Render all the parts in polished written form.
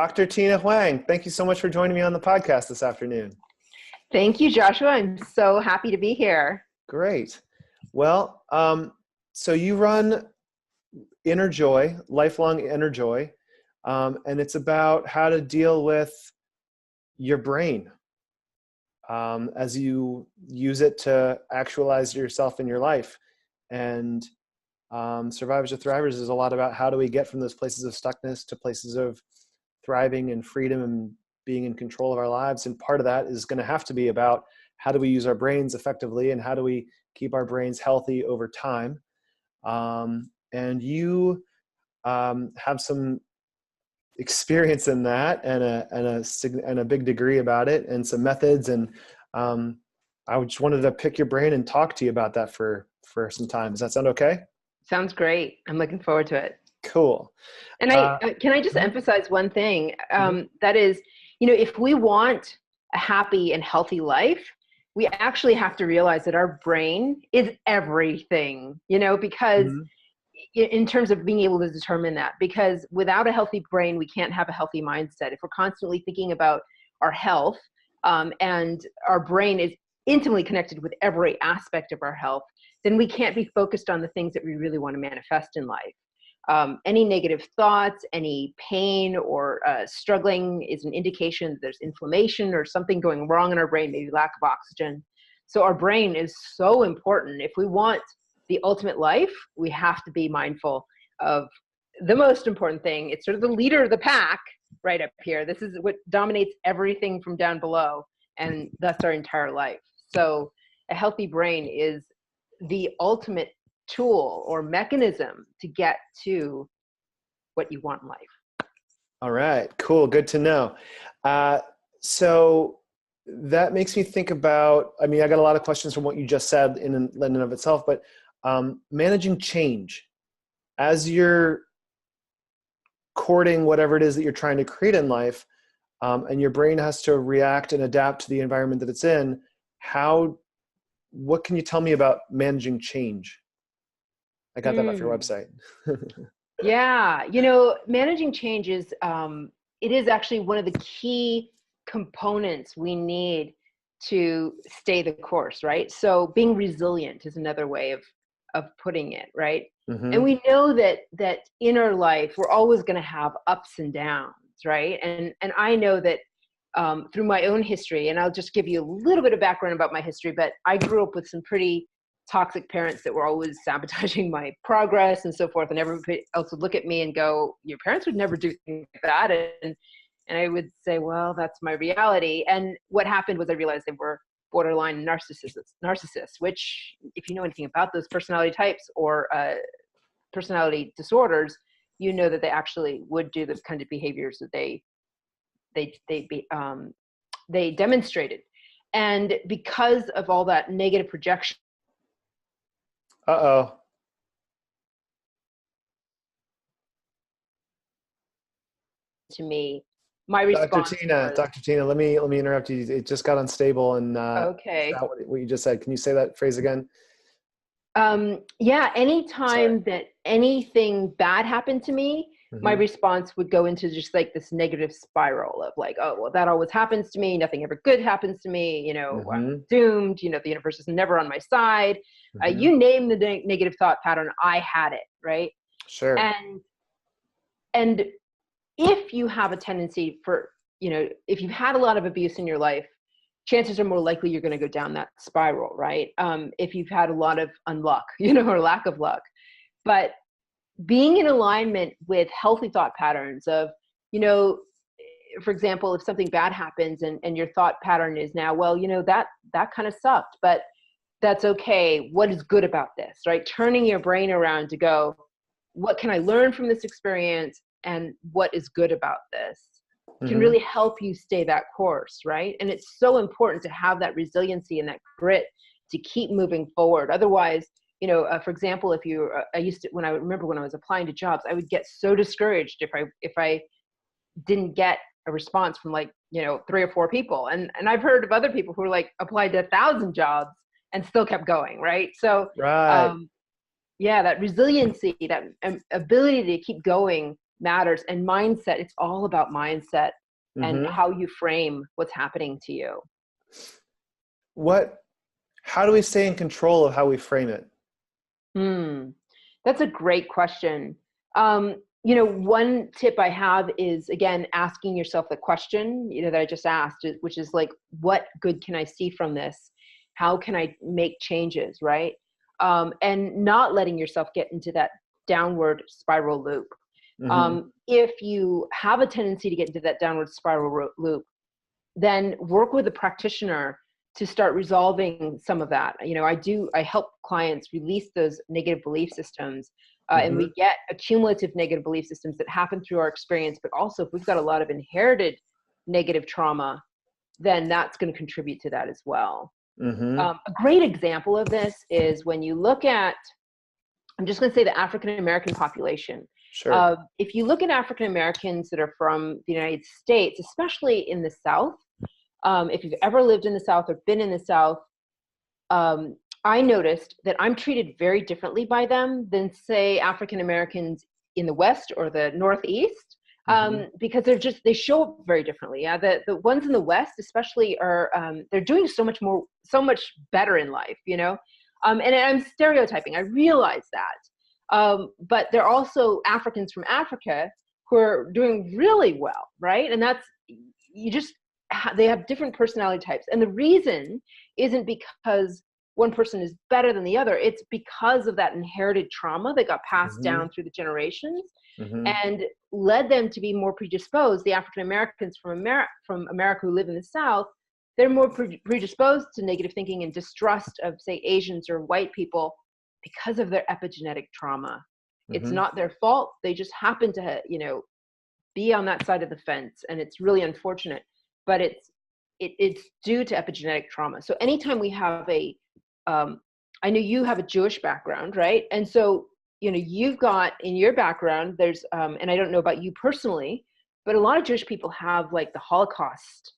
Dr. Tina Huang, thank you so much for joining me on the podcast this afternoon. Thank you, Joshua. I'm so happy to be here. Great. Well, so you run Inner Joy, Lifelong Inner Joy, and it's about how to deal with your brain as you use it to actualize yourself in your life. And Survivors to Thrivers is a lot about how do we get from those places of stuckness to places of thriving and freedom and being in control of our lives. And part of that is going to have to be about how do we use our brains effectively and how do we keep our brains healthy over time. And you have some experience in that and a big degree about it and some methods. And I just wanted to pick your brain and talk to you about that for some time. Does that sound okay? Sounds great. I'm looking forward to it. Cool. And can I just emphasize one thing? That is, if we want a happy and healthy life, we actually have to realize that our brain is everything, because in terms of being able to determine that, because without a healthy brain, we can't have a healthy mindset. If we're constantly thinking about our health, and our brain is intimately connected with every aspect of our health, then we can't be focused on the things that we really want to manifest in life. Any negative thoughts, any pain or struggling is an indication that there's inflammation or something going wrong in our brain, maybe lack of oxygen. So our brain is so important. If we want the ultimate life, we have to be mindful of the most important thing. It's sort of the leader of the pack right up here. This is what dominates everything from down below, and that's our entire life. So a healthy brain is the ultimate tool or mechanism to get to what you want in life. All right, cool. Good to know. So that makes me think about, I got a lot of questions from what you just said in and of itself, but managing change as you're courting whatever it is that you're trying to create in life, and your brain has to react and adapt to the environment that it's in. What can you tell me about managing change? I got that off your website. Yeah. Managing change is, it is actually one of the key components we need to stay the course, right? So being resilient is another way of putting it, right? And we know that in our life, we're always going to have ups and downs, right? And I know that through my own history, and I'll just give you a little bit of background about my history, but I grew up with some pretty toxic parents that were always sabotaging my progress and so forth. And everybody else would look at me and go, your parents would never do things like that. And I would say, well, that's my reality. And what happened was I realized they were borderline narcissists, which if you know anything about those personality types or personality disorders, you know that they actually would do the kind of behaviors that they demonstrated. And because of all that negative projection. Uh-oh. To me, my response. Dr. Tina, let me interrupt you. It just got unstable and okay. What you just said. Can you say that phrase again? Yeah, anytime that anything bad happened to me, my response would go into just like this negative spiral of like, oh, well, that always happens to me. Nothing ever good happens to me. I'm doomed. The universe is never on my side. You name the negative thought pattern, I had it, right? Sure. And if you have a tendency for, if you've had a lot of abuse in your life, chances are more likely you're going to go down that spiral, right? If you've had a lot of unluck, or lack of luck. But being in alignment with healthy thought patterns of, for example, if something bad happens and your thought pattern is now, well, that kind of sucked, but that's okay. What is good about this, right? Turning your brain around to go, what can I learn from this experience and what is good about this can really help you stay that course, right? And it's so important to have that resiliency and that grit to keep moving forward. Otherwise, for example, when I remember when I was applying to jobs, I would get so discouraged if I didn't get a response from 3 or 4 people. And I've heard of other people who applied to 1,000 jobs and still kept going, right? So, right. that resiliency, that ability to keep going matters. And mindset, it's all about mindset and Mm-hmm. how you frame what's happening to you. How do we stay in control of how we frame it? That's a great question. One tip I have is, again, asking yourself the question, that I just asked, which is like, what good can I see from this? How can I make changes, right? And not letting yourself get into that downward spiral loop. Mm-hmm. If you have a tendency to get into that downward spiral loop, then work with a practitioner to start resolving some of that. I help clients release those negative belief systems. And Mm-hmm. we get accumulative negative belief systems that happen through our experience, but also if we've got a lot of inherited negative trauma, then that's going to contribute to that as well. Mm-hmm. A great example of this is when you look at, I'm just going to say the African American population. Sure. If you look at African Americans that are from the United States, especially in the South, if you've ever lived in the South or been in the South, I noticed that I'm treated very differently by them than, say, African Americans in the West or the Northeast, Mm-hmm. because they show up very differently. Yeah, the ones in the West, especially, are they're doing so much better in life, and I'm stereotyping. I realize that, but they're also Africans from Africa who are doing really well, right? And that's they have different personality types, and the reason isn't because one person is better than the other. It's because of that inherited trauma that got passed Mm-hmm. down through the generations Mm-hmm. and led them to be more predisposed. The African Americans from America who live in the South, they're more predisposed to negative thinking and distrust of, say, Asians or white people because of their epigenetic trauma. It's Mm-hmm. not their fault. They just happen to, be on that side of the fence, and it's really unfortunate. But it's due to epigenetic trauma. So anytime we have I know you have a Jewish background, right? And so, you've got in your background, there's, and I don't know about you personally, but a lot of Jewish people have like the Holocaust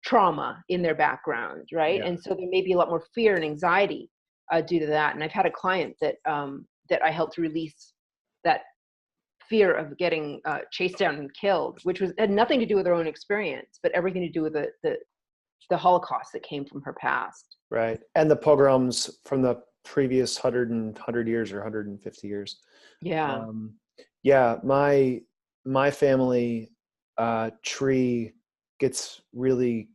trauma in their background, right? Yeah. And so there may be a lot more fear and anxiety due to that. And I've had a client that I helped release that fear of getting chased down and killed, which had nothing to do with her own experience, but everything to do with the Holocaust that came from her past. Right. And the pogroms from the previous 100 years or 150 years. Yeah. Yeah. My family tree gets really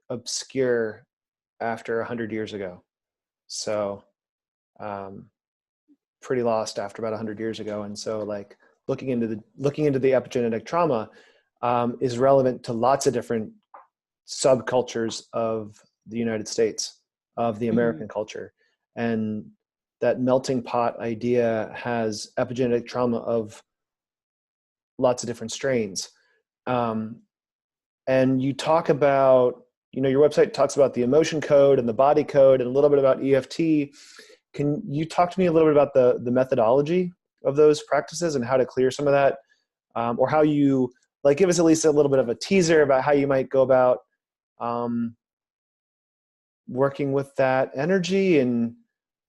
obscure after 100 years ago. So pretty lost after about 100 years ago. And so like looking into the epigenetic trauma is relevant to lots of different subcultures of the United States, of the American culture. And that melting pot idea has epigenetic trauma of lots of different strains. And you talk about, your website talks about the emotion code and the body code and a little bit about EFT. Can you talk to me a little bit about the methodology of those practices and how to clear some of that? Or how you, like, give us at least a little bit of a teaser about how you might go about working with that energy and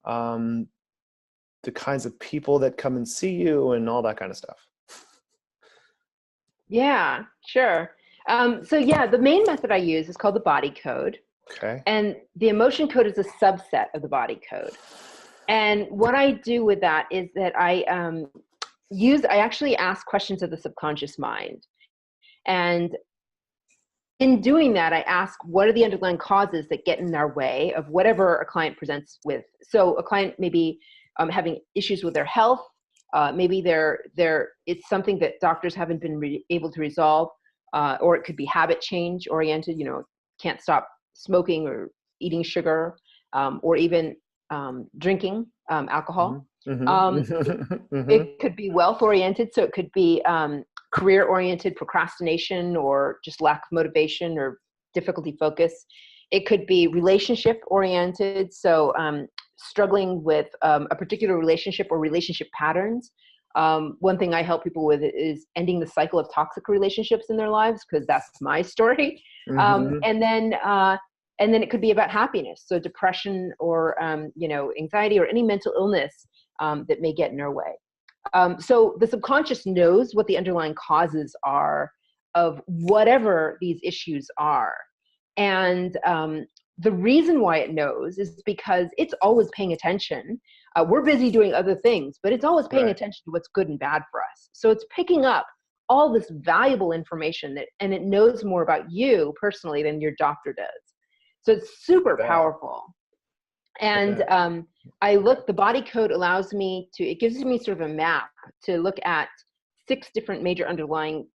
the kinds of people that come and see you and all that kind of stuff. Yeah, sure. The main method I use is called the body code. Okay. And the emotion code is a subset of the body code. And what I do with that is that I actually ask questions of the subconscious mind. And in doing that, I ask, what are the underlying causes that get in our way of whatever a client presents with? So a client may be having issues with their health. Maybe it's something that doctors haven't been able to resolve, or it could be habit change oriented, can't stop smoking or eating sugar, or even drinking alcohol. Mm-hmm. Mm-hmm. It could be wealth oriented. So it could be career oriented procrastination or just lack of motivation or difficulty focus. It could be relationship oriented. So struggling with a particular relationship or relationship patterns. One thing I help people with is ending the cycle of toxic relationships in their lives, because that's my story. Mm-hmm. And then it could be about happiness. So depression or, anxiety or any mental illness that may get in our way. So the subconscious knows what the underlying causes are of whatever these issues are. And the reason why it knows is because it's always paying attention. We're busy doing other things, but it's always paying Right. attention to what's good and bad for us. So it's picking up all this valuable information and it knows more about you personally than your doctor does. So it's super powerful. And the body code allows me to, it gives me sort of a map to look at 6 different major underlying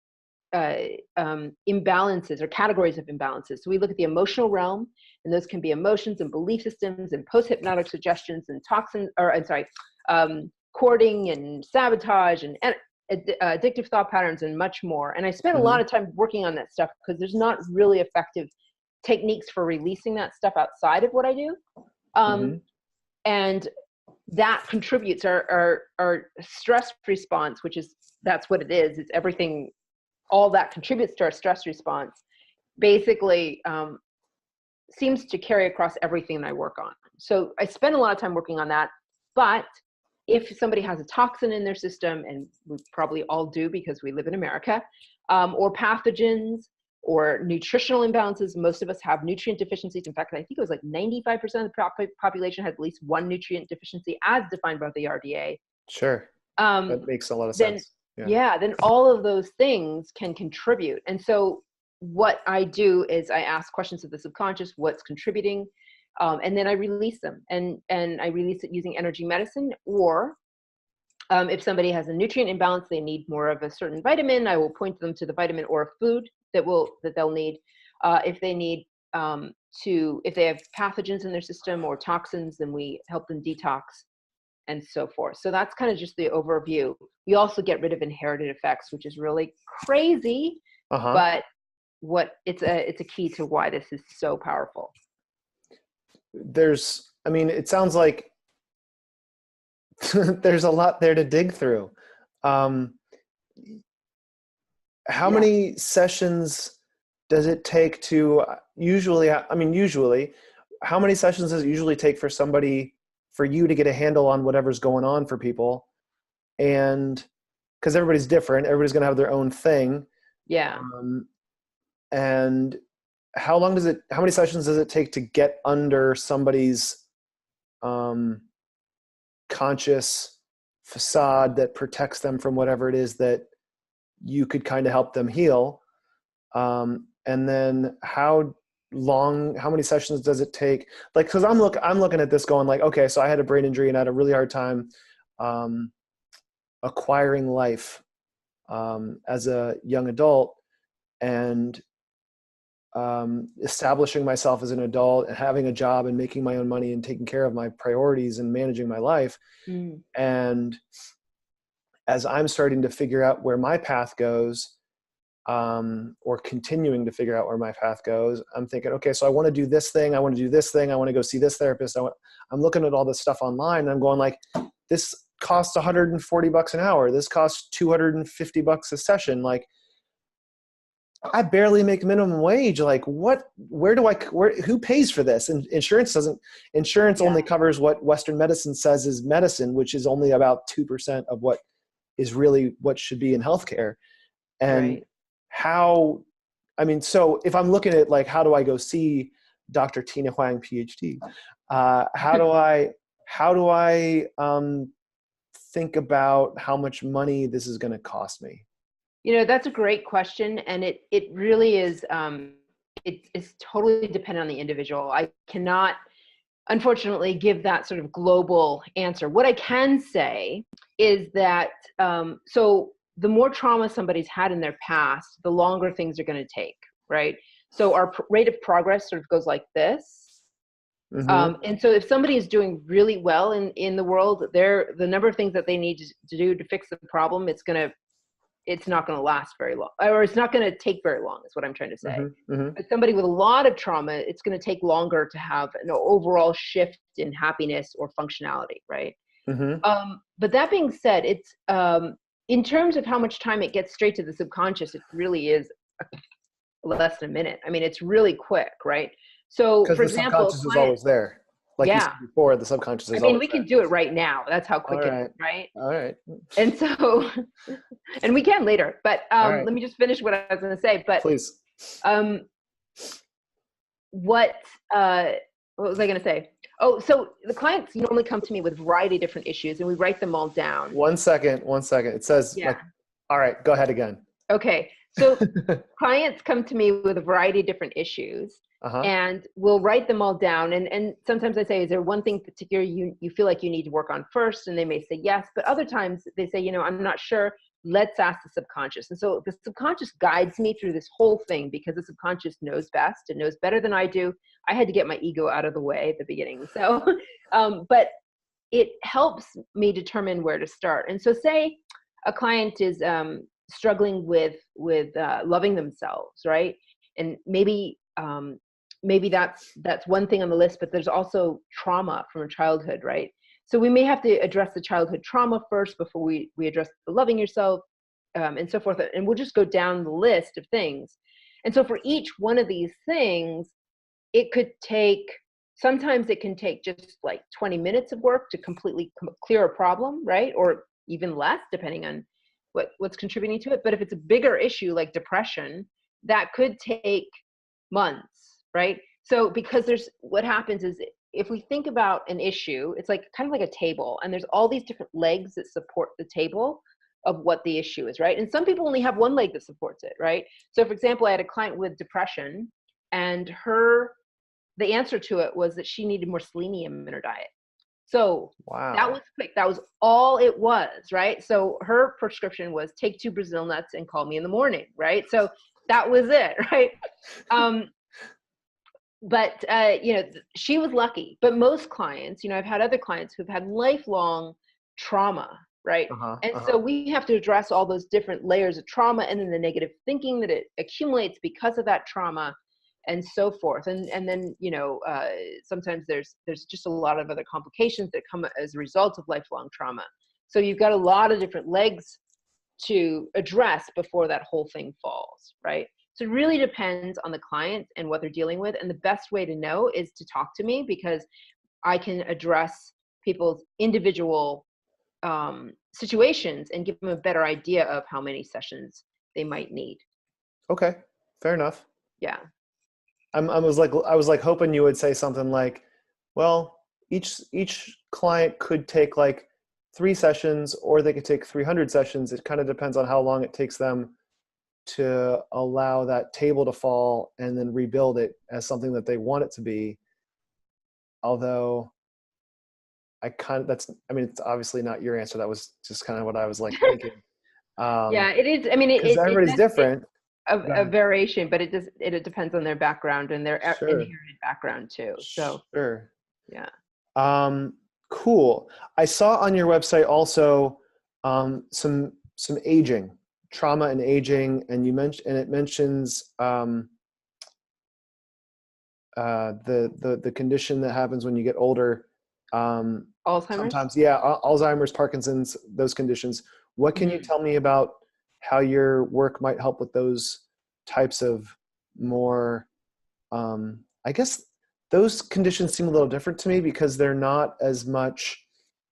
imbalances or categories of imbalances. So we look at the emotional realm, and those can be emotions and belief systems and post-hypnotic suggestions and courting and sabotage and addictive thought patterns and much more. And I spent a lot of time working on that stuff because there's not really effective techniques for releasing that stuff outside of what I do. And that contributes our stress response, that's what it is. It's everything, all that contributes to our stress response, basically seems to carry across everything that I work on. So I spend a lot of time working on that. But if somebody has a toxin in their system, and we probably all do because we live in America, or pathogens or nutritional imbalances, most of us have nutrient deficiencies. In fact, I think it was like 95% of the population had at least one nutrient deficiency as defined by the RDA. Sure. That makes a lot of sense. Then all of those things can contribute. And so what I do is I ask questions of the subconscious, what's contributing, and then I release them. And I release it using energy medicine, or if somebody has a nutrient imbalance, they need more of a certain vitamin, I will point them to the vitamin or a food that they'll need. If they need if they have pathogens in their system or toxins, then we help them detox and so forth. So that's kind of just the overview. We also get rid of inherited effects, which is really crazy, but it's a key to why this is so powerful. It sounds like there's a lot there to dig through. How many sessions does it take to usually, how many sessions does it usually take for you to get a handle on whatever's going on for people? And because everybody's different, everybody's going to have their own thing. Yeah. And how many sessions does it take to get under somebody's conscious facade that protects them from whatever it is that you could kind of help them heal? And then how many sessions does it take? Like, cause I'm looking at this going like, okay, so I had a brain injury and I had a really hard time, acquiring life, as a young adult, and, establishing myself as an adult and having a job and making my own money and taking care of my priorities and managing my life. And as I'm starting to figure out where my path goes, or continuing to figure out where my path goes, I'm thinking, okay, so I want to do this thing. I want to do this thing. I want to go see this therapist. I'm looking at all this stuff online and I'm going like, this costs $140 an hour. This costs $250 a session. Like, I barely make minimum wage. Like who pays for this? And insurance only covers what Western medicine says is medicine, which is only about 2% of what is really what should be in healthcare. And so if I'm looking at like, how do I go see Dr. Tina Huang PhD? How do I think about how much money this is going to cost me? That's a great question. And it really is, it's totally dependent on the individual. I cannot, unfortunately, give that sort of global answer. What I can say is that, so the more trauma somebody's had in their past, the longer things are going to take, right? So our rate of progress sort of goes like this. And so if somebody is doing really well in the world, the number of things that they need to do to fix the problem, it's not going to last very long, or it's not going to take very long, is what I'm trying to say. But somebody with a lot of trauma, it's going to take longer to have an overall shift in happiness or functionality, right? But that being said, it's in terms of how much time it gets straight to the subconscious, it really is less than a minute. I mean, it's really quick, right? So, for example, the subconscious is always there. Like you Yeah. said before, the subconscious I is mean, always we there. can do it right now. That's how All quick it is, right. right? All right. And so, and we can later, but All right. let me just finish what I was going to say. But Please. um, what what was I going to say? Oh, so the clients normally come to me with a variety of different issues, and we write them all down. 1 second. 1 second. It says Yeah. like, all right, go ahead again. Okay. So clients come to me with a variety of different issues, Uh-huh. and we'll write them all down. And sometimes I say, is there one thing particular you feel like you need to work on first? And they may say yes, but other times they say, I'm not sure. Let's ask the subconscious. And so the subconscious guides me through this whole thing because the subconscious knows best. It knows better than I do. I had to get my ego out of the way at the beginning. So, but it helps me determine where to start. And so say a client is struggling with loving themselves, right? And maybe that's one thing on the list, but there's also trauma from childhood, right? So we may have to address the childhood trauma first before we address the loving yourself, and so forth. And we'll just go down the list of things. And so for each one of these things, sometimes it can take just like 20 minutes of work to completely clear a problem, right? Or even less, depending on what's contributing to it. But if it's a bigger issue like depression, that could take months, right? So because what happens is if we think about an issue, it's like kind of like a table, and there's all these different legs that support the table of what the issue is, right? And some people only have one leg that supports it, right? So for example, I had a client with depression, and the answer to it was that she needed more selenium in her diet. So that was Wow. quick. That was all it was, right? So her prescription was take 2 Brazil nuts and call me in the morning, right? So that was it, right? But she was lucky. But most clients, I've had other clients who've had lifelong trauma, right? Uh-huh. And Uh-huh. so we have to address all those different layers of trauma, and then the negative thinking that it accumulates because of that trauma, and so forth. And then sometimes there's just a lot of other complications that come as a result of lifelong trauma. So you've got a lot of different legs to address before that whole thing falls, right? So it really depends on the client and what they're dealing with. And the best way to know is to talk to me, because I can address people's individual situations and give them a better idea of how many sessions they might need. Okay. Fair enough. Yeah. I was like hoping you would say something like, well, each client could take like 3 sessions, or they could take 300 sessions. It kind of depends on how long it takes them to allow that table to fall and then rebuild it as something that they want it to be. Although it's obviously not your answer. That was just kind of what I was like thinking. Yeah, it is. I mean, Because it everybody's does take different. a variation, but it depends on their background and their Sure. inherited background too. So Sure. yeah. Cool. I saw on your website also some aging, trauma and aging, and it mentions the condition that happens when you get older. Alzheimer's. Sometimes, yeah, Alzheimer's, Parkinson's, those conditions. What can you Mhm. tell me about how your work might help with those types of more, I guess those conditions seem a little different to me because they're not as much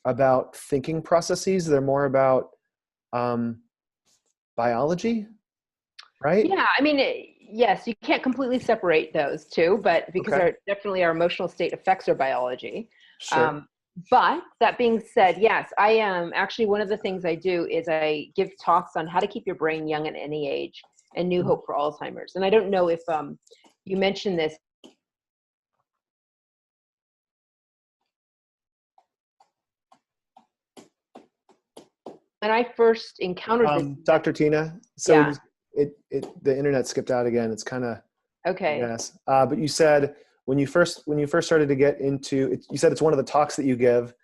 about thinking processes. They're more about biology, right? Yeah, I mean, yes, you can't completely separate those two, but because Okay, our emotional state affects our biology. sure. Um, but that being said, yes, I am actually, one of the things I do is I give talks on how to keep your brain young at any age and new Mhm. hope for Alzheimer's. And I don't know if you mentioned this. When I first encountered this, Dr. Tina, so yeah, the internet skipped out again. It's kind of, okay. yes. But you said when you first started to get into it, you said it's one of the talks that you give,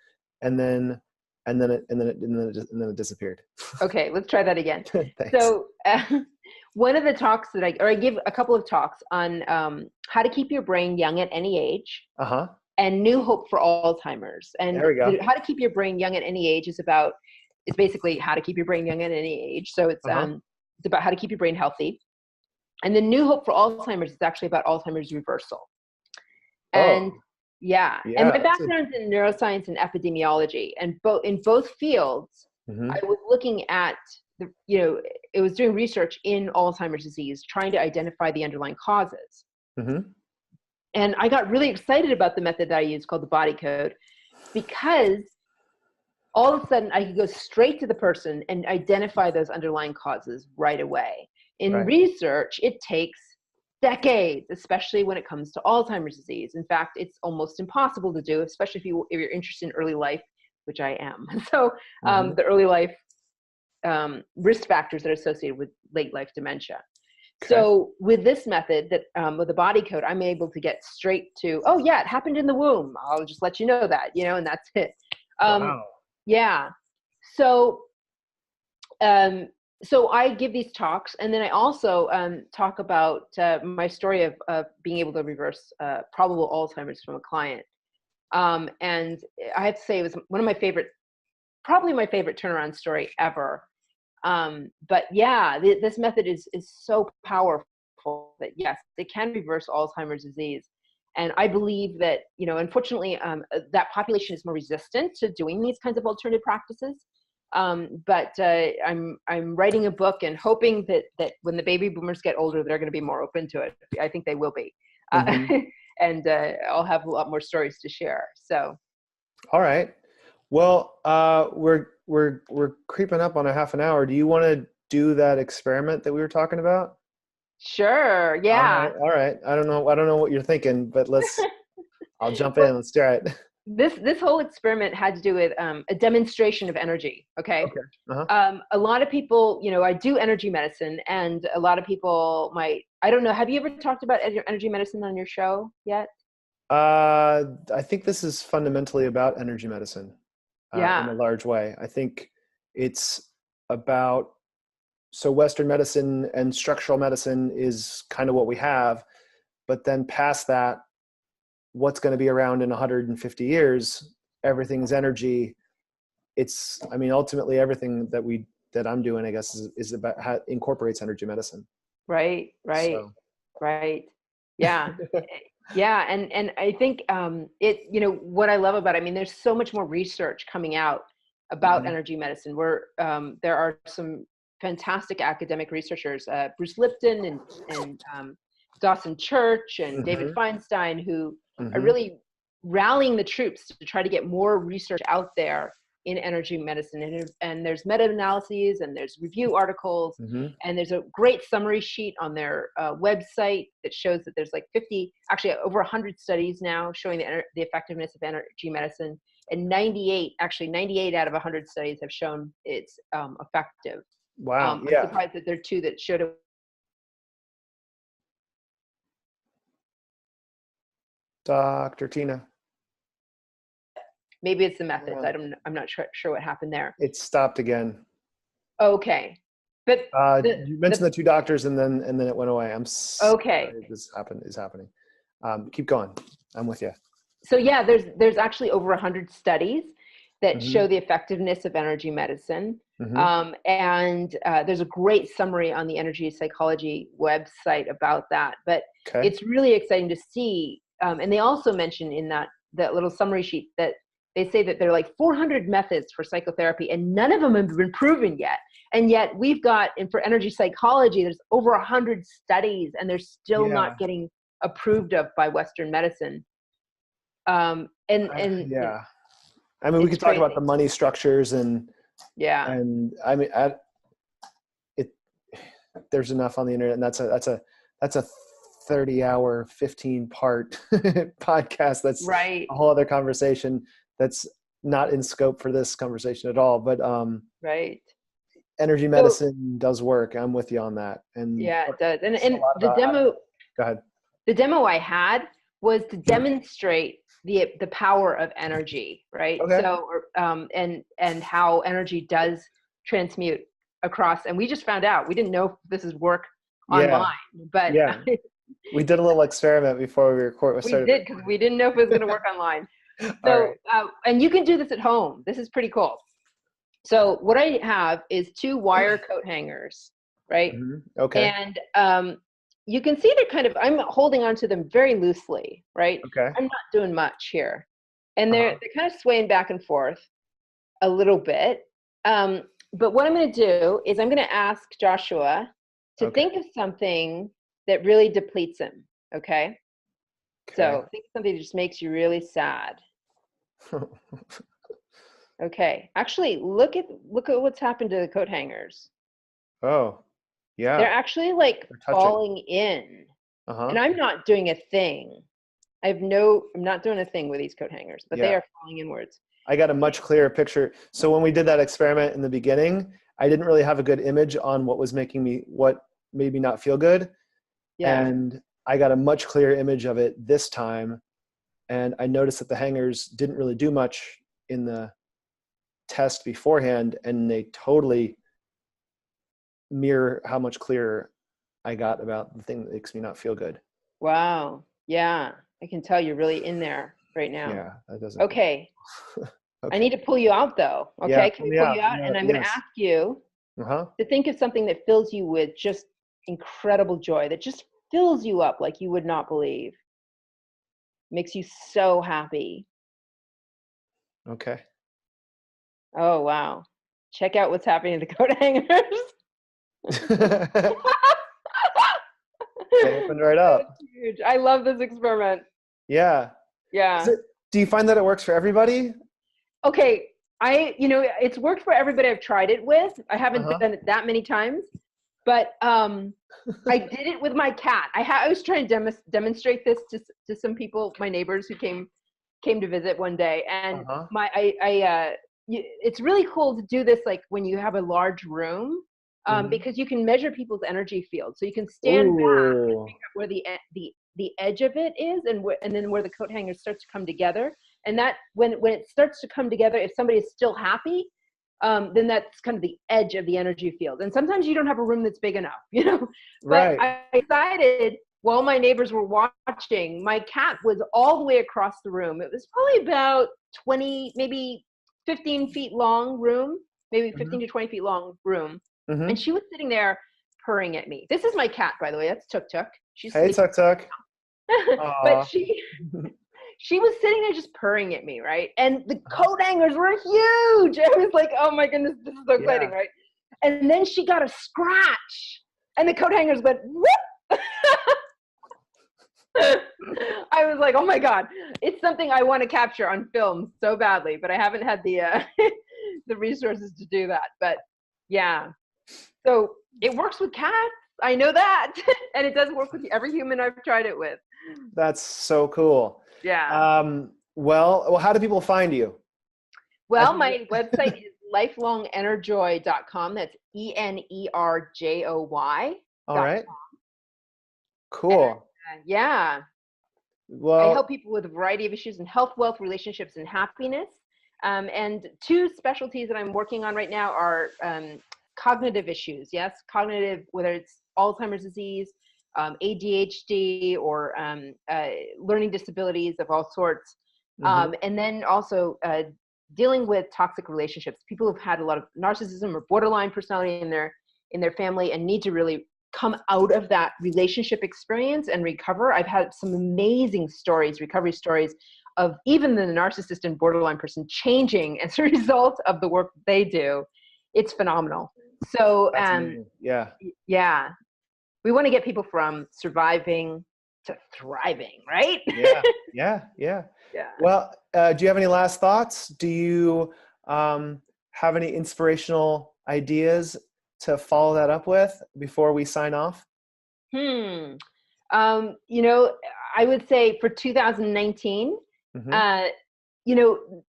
and then it disappeared. Okay, let's try that again. Thanks. So one of the talks that I give a couple of talks on how to keep your brain young at any age Uh-huh. and new hope for Alzheimer's. And There we go. how to keep your brain young at any age is basically how to keep your brain young at any age. So it's Uh-huh. about how to keep your brain healthy. And the new hope for Alzheimer's is actually about Alzheimer's reversal. And Oh. Yeah. And Yeah. my background's in neuroscience and epidemiology, and in both fields, I was looking at it was doing research in Alzheimer's disease, trying to identify the underlying causes. And I got really excited about the method that I use called the body code, because all of a sudden I could go straight to the person and identify those underlying causes right away. In research, it takes decades, especially when it comes to Alzheimer's disease. In fact, it's almost impossible to do, especially if you're interested in early life, which I am. So the early life risk factors that are associated with late life dementia. Okay. So with this method, with the body code, I'm able to get straight to, oh yeah, it happened in the womb. I'll just let you know that, and that's it. Wow. Yeah. So I give these talks, and then I also talk about my story of being able to reverse probable Alzheimer's from a client. And I have to say, it was one of my favorite, probably my favorite turnaround story ever. But yeah, this method is so powerful that yes, it can reverse Alzheimer's disease. And I believe that, unfortunately, that population is more resistant to doing these kinds of alternative practices. But I'm writing a book and hoping that when the baby boomers get older, they're going to be more open to it. I think they will be. And I'll have a lot more stories to share. So. All right. Well, we're creeping up on a half an hour. Do you want to do that experiment that we were talking about? Sure. Yeah. All right. I don't know what you're thinking, but I'll jump in. Let's try it. This whole experiment had to do with a demonstration of energy. Okay. A lot of people, I do energy medicine, and a lot of people I don't know. Have you ever talked about energy medicine on your show yet? I think this is fundamentally about energy medicine. In a large way. I think it's about, so Western medicine and structural medicine is kind of what we have, but then past that, what's going to be around in 150 years, everything's energy. Ultimately everything that I'm doing, I guess, is about how it incorporates energy medicine. Right. Yeah. Yeah. And I think what I love about it, there's so much more research coming out about energy medicine, where there are some fantastic academic researchers, Bruce Lipton and Dawson Church and David Feinstein, who are really rallying the troops to try to get more research out there in energy medicine. And there's meta-analyses, and there's review articles, and there's a great summary sheet on their website that shows that there's actually over 100 studies now showing the effectiveness of energy medicine, and 98 out of 100 studies have shown it's effective. Wow. I'm surprised that there are 2 that showed it. Dr. Tina. Maybe it's the methods. I'm not sure what happened there. It stopped again. Okay. But you mentioned the 2 doctors, and then it went away. I'm okay. This is happening. Keep going. I'm with you. So yeah, there's actually over 100 studies that show the effectiveness of energy medicine. And there's a great summary on the energy psychology website about that. But it's really exciting to see. And they also mention in that little summary sheet that they say that there are 400 methods for psychotherapy, and none of them have been proven yet. And yet we've got, and for energy psychology, there's over 100 studies, and they're still not getting approved of by Western medicine. We could talk about the money structures and there's enough on the internet, and that's a 30-hour, 15-part podcast. That's a whole other conversation that's not in scope for this conversation at all. But energy medicine does work. I'm with you on that. And it does. And the demo. Go ahead. The demo I had was to demonstrate the power of energy, right? Okay. So and how energy does transmute across. And we just found out, we didn't know if this is work online, but we did a little experiment before we recorded. We did, because we didn't know if it was going to work online. So, and you can do this at home. This is pretty cool. So what I have is 2 wire coat hangers, right? Okay. And you can see they're kind of, I'm holding on to them very loosely, right? Okay. I'm not doing much here. And Uh-huh. they're kind of swaying back and forth a little bit. But what I'm going to do is I'm going to ask Joshua to Okay. think of something that really depletes him. Okay. Okay. So think of something that just makes you really sad. Okay. Actually, look at what's happened to the coat hangers. Oh, They're yeah. actually like They're touching. falling in. Uh-huh. And I'm not doing a thing. I'm not doing a thing with these coat hangers, but they Yeah. are falling inwards. I got a much clearer picture. So when we did that experiment in the beginning, I didn't really have a good image on what made me not feel good. Yeah. And I got a much clearer image of it this time. And I noticed that the hangers didn't really do much in the test beforehand, and they totally mirror how much clearer I got about the thing that makes me not feel good. Wow. Yeah. I can tell you're really in there right now. Yeah, that doesn't. Okay. I Okay. need to pull you out though. Yeah, Okay. Can pull we me pull out. you out? And I'm going to Yes. ask you Uh-huh. to think of something that fills you with just incredible joy, that just fills you up like you would not believe. Makes you so happy. Okay. Oh, wow. Check out what's happening to the coat hangers. They opened right up. That's huge. I love this experiment. Yeah. Yeah. Do you find that it works for everybody? Okay. It's worked for everybody I've tried it with. I haven't Uh-huh. done it that many times, but I did it with my cat. I was trying to demonstrate this to some people, my neighbors who came to visit one day, and Uh-huh. it's really cool to do this like when you have a large room, Mm-hmm. because you can measure people's energy field. So you can stand back and Ooh. figure out where the edge of it is, and then where the coat hangers start to come together. And that when it starts to come together, if somebody is still happy, then that's kind of the edge of the energy field. And sometimes you don't have a room that's big enough, But Right. I decided while my neighbors were watching, my cat was all the way across the room. It was probably about 20, maybe 15 feet long room, maybe Mm-hmm. 15 to 20 feet long room. And Mm-hmm. she was sitting there purring at me. This is my cat, by the way. That's Tuk Tuk. She's Hey, sleeping. Tuk Tuk. But Aw. she was sitting there just purring at me, right? And the coat hangers were huge. I was like, oh my goodness, this is so exciting, Yeah. right? And then she got a scratch, and the coat hangers went whoop. I was like, oh my God, it's something I want to capture on film so badly, but I haven't had the the resources to do that. But yeah, so it works with cats. I know that, and it does work with every human I've tried it with. That's so cool. Yeah. Well, how do people find you? I Well, think my website is lifelongenerjoy.com. That's all ENERJOY.com. right. And Cool. yeah, I help Well, people with a variety of issues in health, wealth, relationships, and happiness. And two specialties that I'm working on right now are cognitive issues. Yes, cognitive, whether it's Alzheimer's disease, ADHD, or learning disabilities of all sorts. mhm. And then also dealing with toxic relationships. People who've had a lot of narcissism or borderline personality in their family and need to really come out of that relationship experience and recover. I've had some amazing stories, recovery stories, of even the narcissist and borderline person changing as a result of the work they do. It's phenomenal. So That's amazing. Yeah. yeah, we want to get people from surviving to thriving, right? Yeah. Yeah. Yeah. Yeah. Well, do you have any last thoughts? Do you have any inspirational ideas to follow that up with before we sign off? You know, I would say for 2019, Mm-hmm. uh, you know,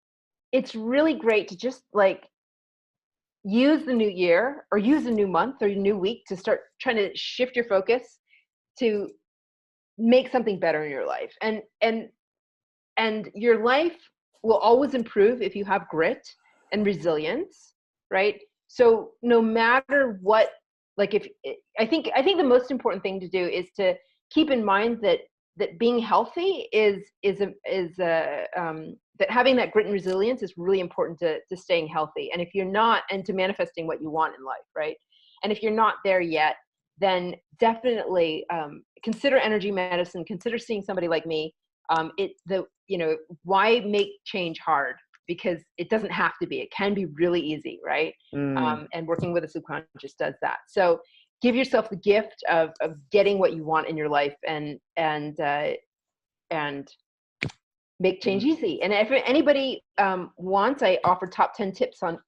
it's really great to just like use the new year or use a new month or a new week to start trying to shift your focus to make something better in your life. And your life will always improve if you have grit and resilience, right? So no matter what, like if I think the most important thing to do is to keep in mind that being healthy that having that grit and resilience is really important to staying healthy. And if you're not, and to manifesting what you want in life, right? And if you're not there yet, then definitely consider energy medicine. Consider seeing somebody like me. Why make change hard? Because it doesn't have to be. It can be really easy, right? Mm. And working with a subconscious does that. So give yourself the gift of getting what you want in your life, and make change easy. And if anybody wants, I offer top 10 tips on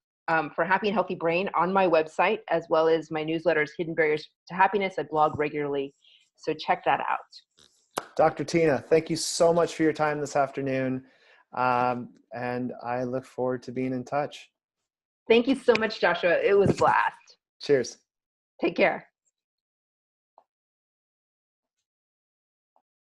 for happy and healthy brain on my website, as well as my newsletters, Hidden Barriers to Happiness. I blog regularly, so check that out. Dr. Tina, thank you so much for your time this afternoon. And I look forward to being in touch. Thank you so much, Joshua. It was a blast. Cheers. Take care.